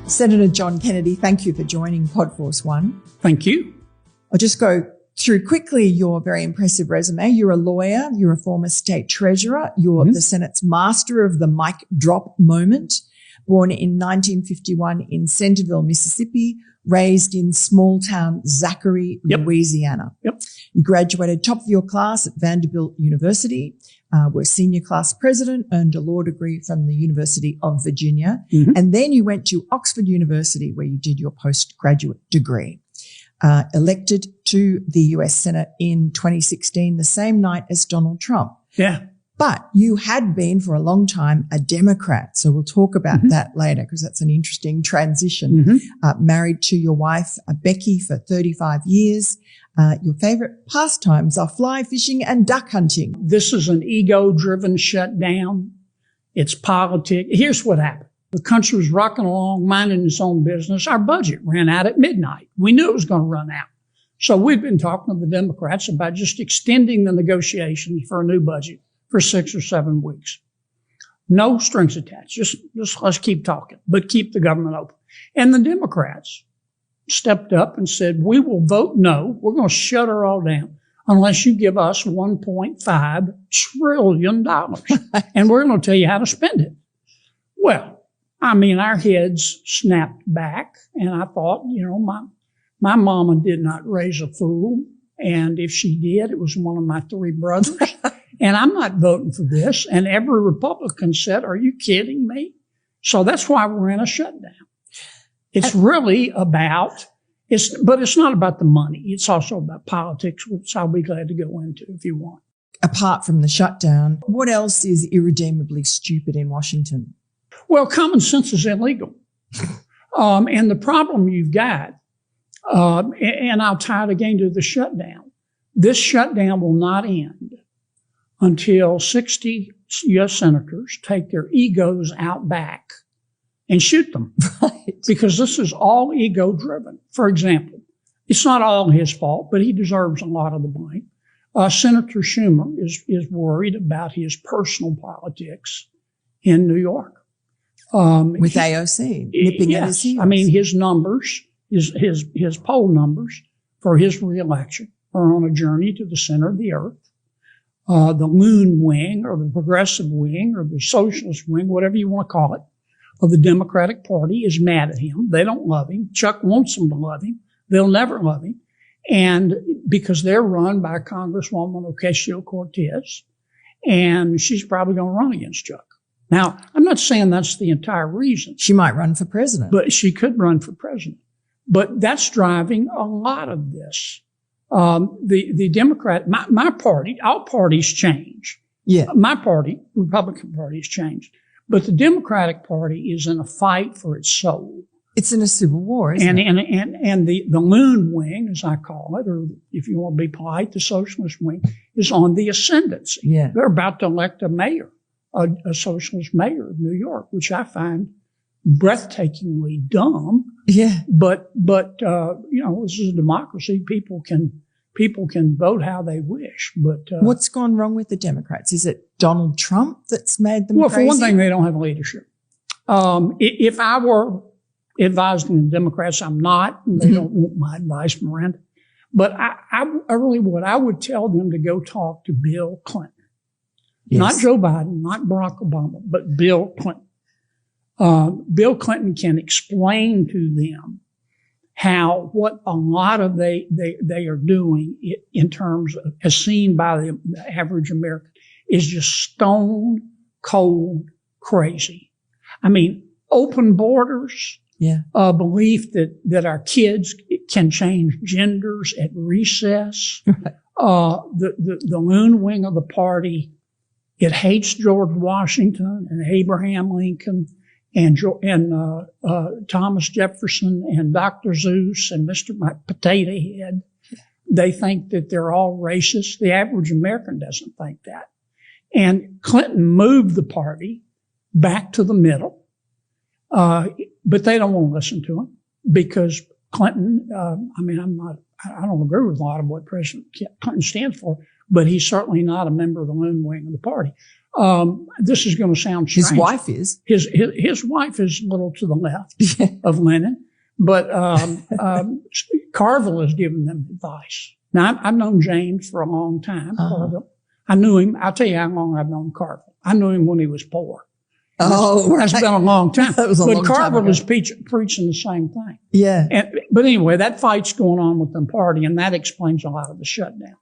Senator John Kennedy, thank you for joining Podforce One. Thank you. I'll just go through quickly your very impressive resume. You're a lawyer, you're a former state treasurer, you're the Senate's master of the mic drop moment, born in 1951 in Centerville, Mississippi, raised in small town Zachary, Louisiana. You graduated top of your class at Vanderbilt University, were senior class president, earned a law degree from the University of Virginia, and then you went to Oxford University where you did your postgraduate degree. Elected to the US Senate in 2016, the same night as Donald Trump. Yeah. But you had been for a long time a Democrat. So we'll talk about that later because that's an interesting transition. Married to your wife, Becky, for 35 years. Your favorite pastimes are fly fishing and duck hunting. This is an ego-driven shutdown. It's politics. Here's what happened. The country was rocking along, minding its own business. Our budget ran out at midnight. We knew it was going to run out. So we've been talking to the Democrats about just extending the negotiations for a new budget for 6 or 7 weeks. No strings attached. Just let's keep talking, but keep the government open. And the Democrats stepped up and said, we will vote no. We're going to shut her all down unless you give us $1.5 trillion. And we're going to tell you how to spend it. Well, I mean, our heads snapped back, and I thought, my mama did not raise a fool. And if she did, it was one of my 3 brothers. And I'm not voting for this. And every Republican said, are you kidding me? So that's why we're in a shutdown. It's really about, but it's not about the money. It's also about politics, which I'll be glad to go into if you want. Apart from the shutdown, what else is irredeemably stupid in Washington? Well, common sense is illegal. And the problem you've got, and I'll tie it again to the shutdown. This shutdown will not end until 60 U.S. senators take their egos out back and shoot them. Right. Because this is all ego driven. For example, it's not all his fault, but he deserves a lot of the blame. Senator Schumer is worried about his personal politics in New York. With AOC nipping at his heels. I mean, his numbers, his poll numbers for his reelection are on a journey to the center of the earth. The loon wing or the progressive wing or the socialist wing, whatever you want to call it, of the Democratic Party is mad at him. They don't love him. Chuck wants them to love him. They'll never love him. And because they're run by Congresswoman Ocasio-Cortez, and she's probably going to run against Chuck. Now, I'm not saying that's the entire reason. She might run for president. But she could run for president. But that's driving a lot of this. The Democrat, my party, all parties change. Yeah. My party, Republican Party, has changed. But the Democratic Party is in a fight for its soul. It's in a civil war, isn't it? And the loon wing, as I call it, or if you want to be polite, the socialist wing, is on the ascendancy. Yeah. They're about to elect a mayor, a socialist mayor of New York, which I find breathtakingly dumb. Yeah. But this is a democracy. People can vote how they wish. But what's gone wrong with the Democrats? Is it Donald Trump that's made them crazy? For one thing, they don't have leadership. If I were advising the Democrats, I'm not. And they don't want my advice, Miranda. But I really would. I would tell them to go talk to Bill Clinton. Yes. Not Joe Biden, not Barack Obama, but Bill Clinton. Bill Clinton can explain to them how what a lot of they are doing in terms of, as seen by the average American, is just stone cold crazy. I mean, open borders, belief that our kids can change genders at recess, the loon wing of the party, it hates George Washington and Abraham Lincoln and Thomas Jefferson and Dr. Seuss and Mr. Potato Head. They think that they're all racist. The average American doesn't think that. And Clinton moved the party back to the middle. But they don't want to listen to him because Clinton, I don't agree with a lot of what President Clinton stands for, but he's certainly not a member of the loon wing of the party. This is going to sound strange. His wife is. His wife is a little to the left of Lennon, but Carville has given them advice. Now, I've known James for a long time, Carville. I knew him. I'll tell you how long I've known Carville. I knew him when he was poor. That's been a long time. That was a long time ago. Carville is preaching the same thing. Yeah. But anyway, that fight's going on with the party, and that explains a lot of the shutdown.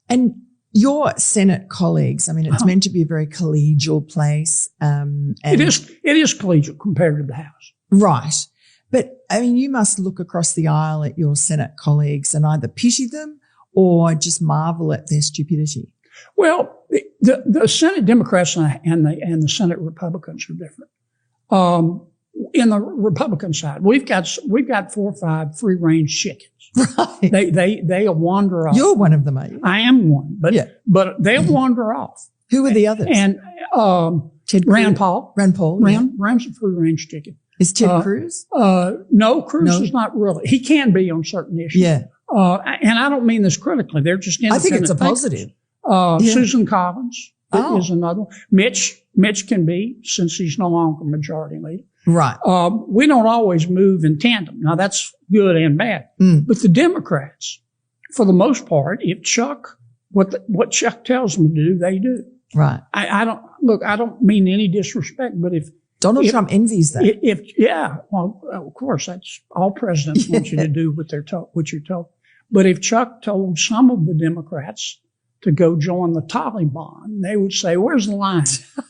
And your Senate colleagues, I mean, it's meant to be a very collegial place. It is collegial compared to the House. Right. But, I mean, you must look across the aisle at your Senate colleagues and either pity them or just marvel at their stupidity. Well, the Senate Democrats and the Senate Republicans are different. In the Republican side, we've got 4 or 5 free-range chickens. Right. They'll wander off. You're one of them, are you? I am one, but they'll wander off. Who are the others? And Rand Paul. Rand's a free-range chicken. Is Ted Cruz? No, Cruz is not really. He can be on certain issues. Yeah. And I don't mean this critically. They're just independent. I think it's a positive. Susan Collins is another one. Mitch can be, since he's no longer majority leader. Right. We don't always move in tandem. Now that's good and bad. But the Democrats, for the most part, if Chuck, what Chuck tells them to do, they do. Right. I don't mean any disrespect, but if Donald Trump envies that. Well, of course, that's all presidents want you to do what you're told. But if Chuck told some of the Democrats to go join the Taliban, they would say, "Where's the line,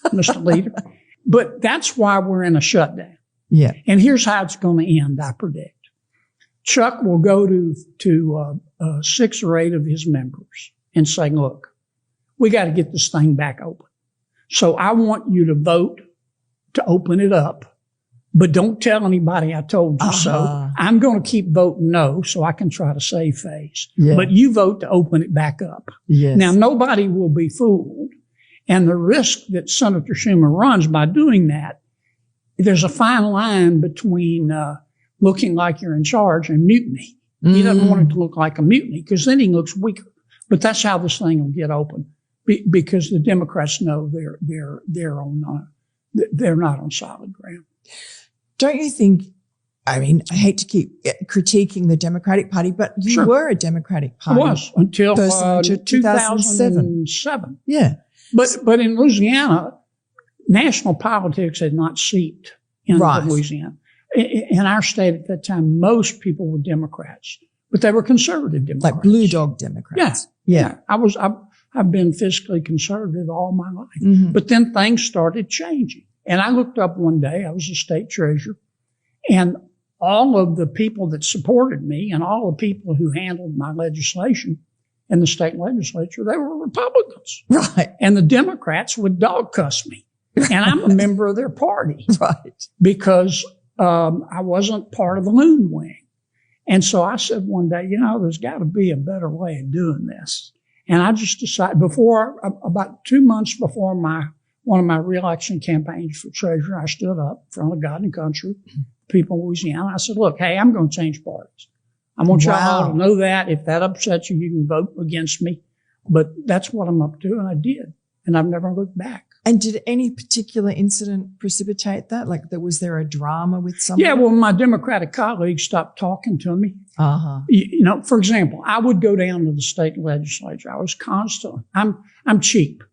Mr. Leader?" But that's why we're in a shutdown. Yeah. And here's how it's going to end, I predict. Chuck will go to 6 or 8 of his members and say, "Look, we got to get this thing back open. So I want you to vote to open it up, but don't tell anybody I told you so. I'm going to keep voting no so I can try to save face. Yeah. But you vote to open it back up." Yes. Now, nobody will be fooled. And the risk that Senator Schumer runs by doing that, there's a fine line between looking like you're in charge and mutiny. He doesn't want it to look like a mutiny because then he looks weaker. But that's how this thing will get open because the Democrats know they're not on solid ground. Don't you think, I mean, I hate to keep critiquing the Democratic Party, but you were a Democratic Party. I was until 2007. Yeah. But in Louisiana, national politics had not seeped into Louisiana. In our state at that time, most people were Democrats, but they were conservative Democrats. Like blue dog Democrats. Yeah. I've been fiscally conservative all my life. But then things started changing. And I looked up one day, I was a state treasurer, and all of the people that supported me and all the people who handled my legislation in the state legislature, they were Republicans. Right. And the Democrats would dog cuss me. And I'm a member of their party. Right. Because I wasn't part of the loon wing. And so I said one day, there's got to be a better way of doing this. And I just decided about 2 months before one of my reelection campaigns for treasurer, I stood up in front of God and country, people in Louisiana. I said, "Look, hey, I'm going to change parties. I want y'all to know that. If that upsets you, you can vote against me. But that's what I'm up to." And I did. And I've never looked back. And did any particular incident precipitate that? Like, was there a drama with somebody? Yeah, well, my Democratic colleagues stopped talking to me. For example, I would go down to the state legislature. I was constantly, I'm cheap,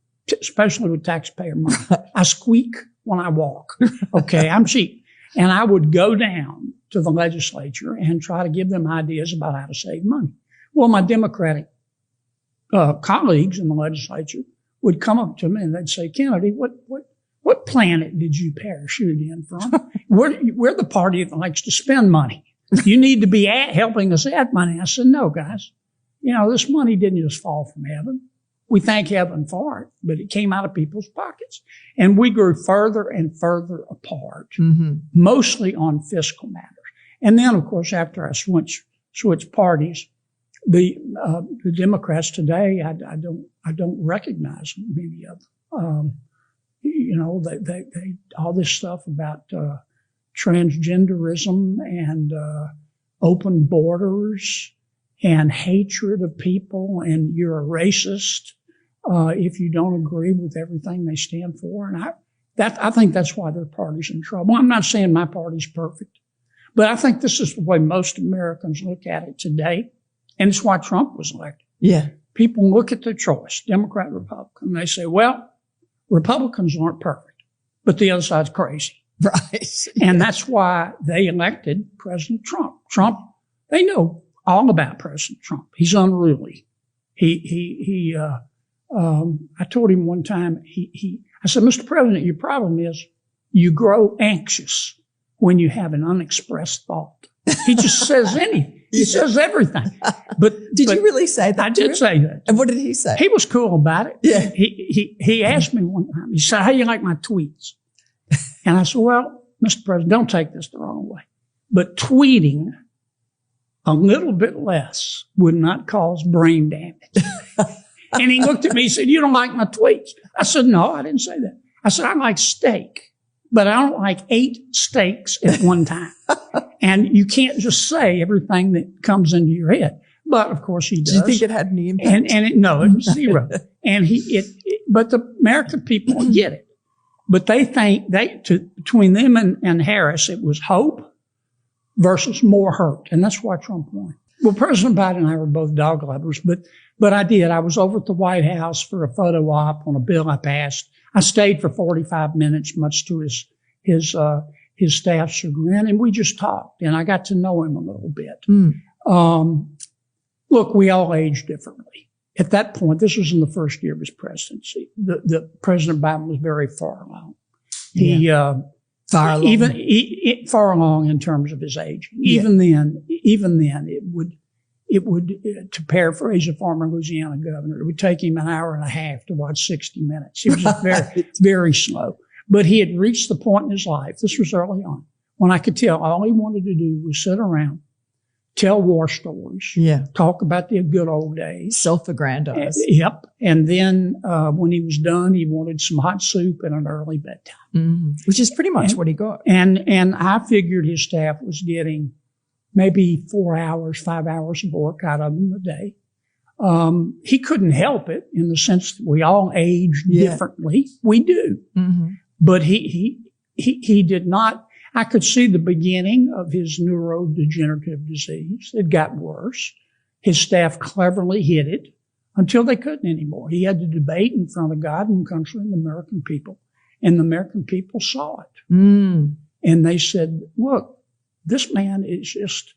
especially with taxpayer money. I squeak when I walk. Okay, I'm cheap. And I would go down to the legislature and try to give them ideas about how to save money. Well, my Democratic colleagues in the legislature would come up to me and they'd say, "Kennedy, what planet did you parachute in from? We're the party that likes to spend money. You need to be helping us add money." I said, "No, guys. This money didn't just fall from heaven. We thank heaven for it, but it came out of people's pockets." And we grew further and further apart, mostly on fiscal matters. And then, of course, after I switched parties, the Democrats today, I don't recognize many of them. They all this stuff about transgenderism and open borders and hatred of people, and you're a racist. if you don't agree with everything they stand for. And I think that's why their party's in trouble. I'm not saying my party's perfect, but I think this is the way most Americans look at it today. And it's why Trump was elected. Yeah. People look at the choice, Democrat, Republican, and they say, well, Republicans aren't perfect, but the other side's crazy. Right. And that's why they elected President Trump. They know all about President Trump. He's unruly. I told him one time, I said, Mr. President, your problem is you grow anxious when you have an unexpressed thought. He just says anything. He says everything. But did you really say that? I did say that. And what did he say? He was cool about it. Yeah. He asked me one time, he said, how do you like my tweets? And I said, well, Mr. President, don't take this the wrong way, but tweeting a little bit less would not cause brain damage. And he looked at me and said, you don't like my tweets? I said, no, I didn't say that. I said, I like steak, but I don't like 8 steaks at one time. And you can't just say everything that comes into your head. But of course he does. Do you think it had any impact? No, it was zero. And but the American people get it. But they think between them and Harris, it was hope versus more hurt. And that's why Trump won. Well, President Biden and I were both dog lovers, but I did. I was over at the White House for a photo op on a bill I passed. I stayed for 45 minutes, much to his staff's chagrin, and we just talked, and I got to know him a little bit. Look, we all age differently. At that point, this was in the first year of his presidency. The President Biden was very far along. Far along in terms of his age. Even then, it would, to paraphrase a former Louisiana governor, it would take him an hour and a half to watch 60 Minutes. He was just very, very slow. But he had reached the point in his life, this was early on, when I could tell all he wanted to do was sit around, tell war stories, talk about the good old days. Self-aggrandize. Yep. And then when he was done, he wanted some hot soup and an early bedtime. Mm-hmm. Which is pretty much what he got. And I figured his staff was getting maybe 4 hours, 5 hours of work out of him a day. He couldn't help it in the sense that we all age differently. We do. Mm-hmm. But he did not. I could see the beginning of his neurodegenerative disease. It got worse. His staff cleverly hid it until they couldn't anymore. He had to debate in front of God and country and the American people. And the American people saw it. Mm. And they said, look, this man is just,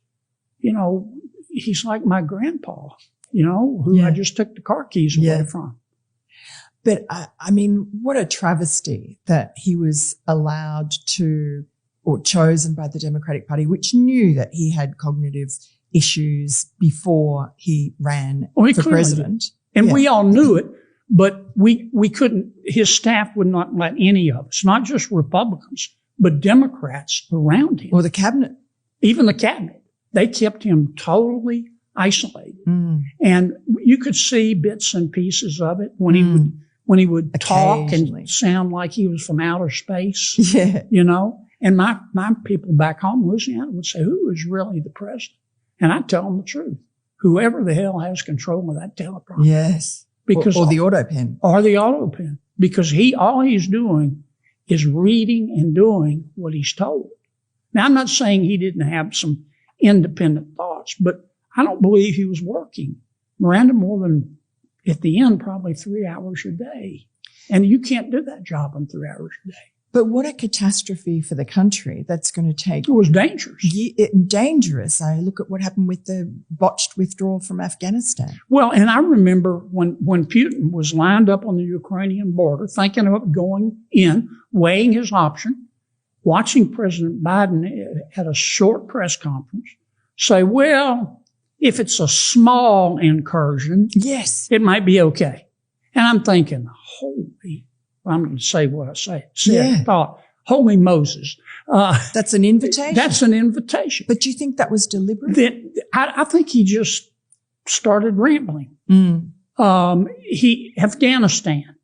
he's like my grandpa, who I just took the car keys away from. But I mean, what a travesty that he was allowed to, or chosen by the Democratic Party, which knew that he had cognitive issues before he ran for president. And we all knew it, but we couldn't, his staff would not let any of us, not just Republicans, but Democrats around him. Or the cabinet. Even the cabinet. They kept him totally isolated. Mm. And you could see bits and pieces of it when he would talk and sound like he was from outer space. Yeah. And my people back home in Louisiana would say, who is really the president? And I'd tell them the truth. Whoever the hell has control of that teleprompter. Yes. Because or the auto pen. Or the auto pen. Because all he's doing is reading and doing what he's told. Now, I'm not saying he didn't have some independent thoughts, but I don't believe he was working Miranda more than, at the end, probably 3 hours a day. And you can't do that job in 3 hours a day. But what a catastrophe for the country that's going to take. It was dangerous. Dangerous. I look at what happened with the botched withdrawal from Afghanistan. Well, and I remember when Putin was lined up on the Ukrainian border, thinking about going in, weighing his option, watching President Biden at a short press conference say, well, if it's a small incursion, it might be okay. And I'm thinking, I'm going to say what I said. Thought, holy Moses. That's an invitation? That's an invitation. But do you think that was deliberate? I think he just started rambling. Afghanistan.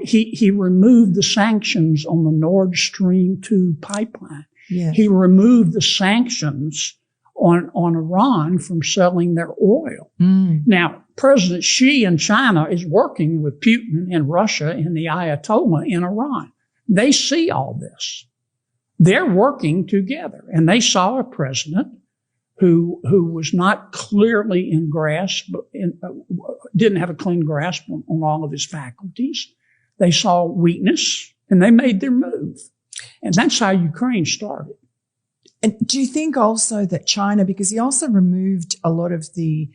He removed the sanctions on the Nord Stream 2 pipeline. Yeah. He removed the sanctions on Iran from selling their oil. Now, President Xi in China is working with Putin in Russia and the Ayatollah in Iran. They see all this. They're working together, and they saw a president who was not clearly in grasp, didn't have a clean grasp on all of his faculties. They saw weakness, and they made their move. And that's how Ukraine started. And do you think also that China, because he also removed a lot of the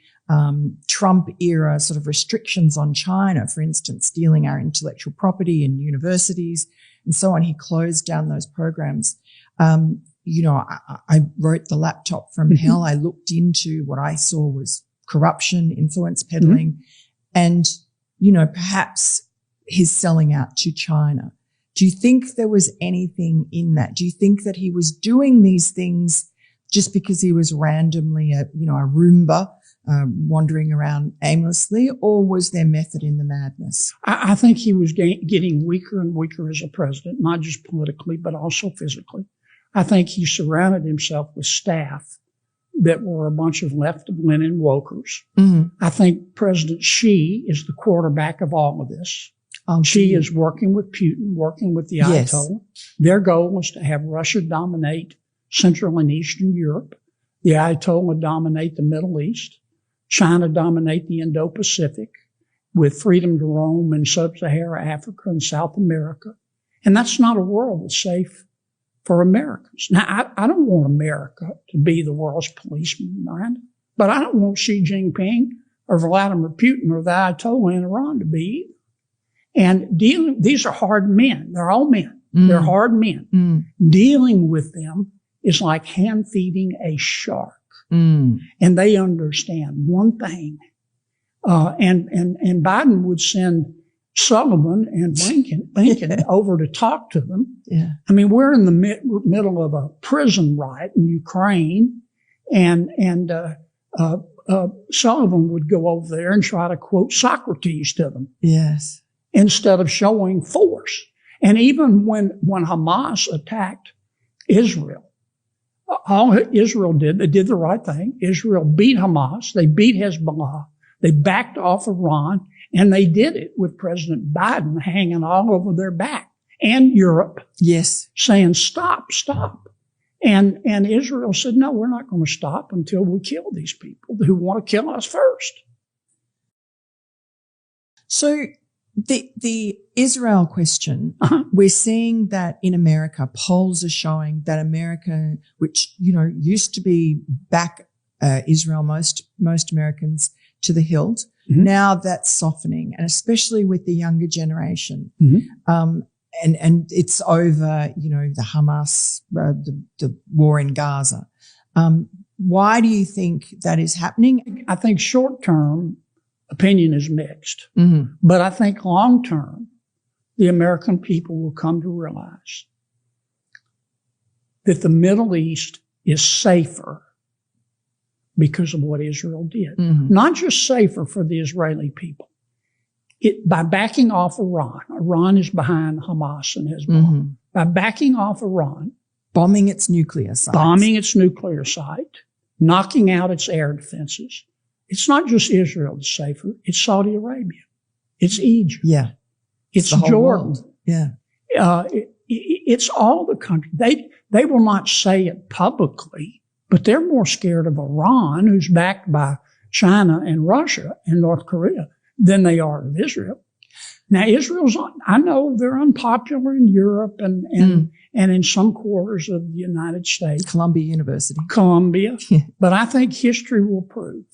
Trump era sort of restrictions on China, for instance, stealing our intellectual property in universities and so on. He closed down those programs. I wrote The Laptop from Hell. I looked into what I saw was corruption, influence peddling, and, perhaps his selling out to China. Do you think there was anything in that? Do you think that he was doing these things just because he was randomly a Roomba wandering around aimlessly, or was there method in the madness? I think he was getting weaker and weaker as a president, not just politically, but also physically. I think he surrounded himself with staff that were a bunch of left-leaning wokers. I think President Xi is the quarterback of all of this. Xi is working with Putin, working with the Ayatollah. Their goal was to have Russia dominate Central and Eastern Europe, the Ayatollah dominate the Middle East, China dominate the Indo-Pacific, with freedom to roam in Sub-Saharan Africa and South America. And that's not a world that's safe for Americans. Now, I don't want America to be the world's policeman, Miranda, but I don't want Xi Jinping or Vladimir Putin or the Ayatollah in Iran to be either. And these are hard men. They're all men. They're hard men. Dealing with them is like hand feeding a shark. And they understand one thing. And Biden would send Sullivan and Blinken over to talk to them. Yeah. I mean, we're in the middle of a prison riot in Ukraine, and Sullivan would go over there and try to quote Socrates to them. Yes. Instead of showing force. And even when Hamas attacked Israel, all Israel did, they did the right thing. Israel beat Hamas. They beat Hezbollah. They backed off Iran, and they did it with President Biden hanging all over their back, and Europe. Yes. Saying, stop. And Israel said, no, we're not going to stop until we kill these people who want to kill us first. So the Israel question, we're seeing that in America, polls are showing that America, which, used to be back Israel, most Americans to the hilt, now that's softening, and especially with the younger generation. And it's over, the Hamas, the war in Gaza. Why do you think that is happening? I think short term, opinion is mixed. But I think long term, the American people will come to realize that the Middle East is safer because of what Israel did. Not just safer for the Israeli people. By backing off Iran is behind Hamas and Hezbollah. By backing off Iran, bombing its nuclear site, knocking out its air defenses. It's not just Israel that's safer. It's Saudi Arabia. It's Egypt. Yeah. It's Jordan. World. Yeah. It's all the countries. They will not say it publicly, but they're more scared of Iran, who's backed by China and Russia and North Korea, than they are of Israel. Now, I know they're unpopular in Europe and in some quarters of the United States. Columbia University. But I think history will prove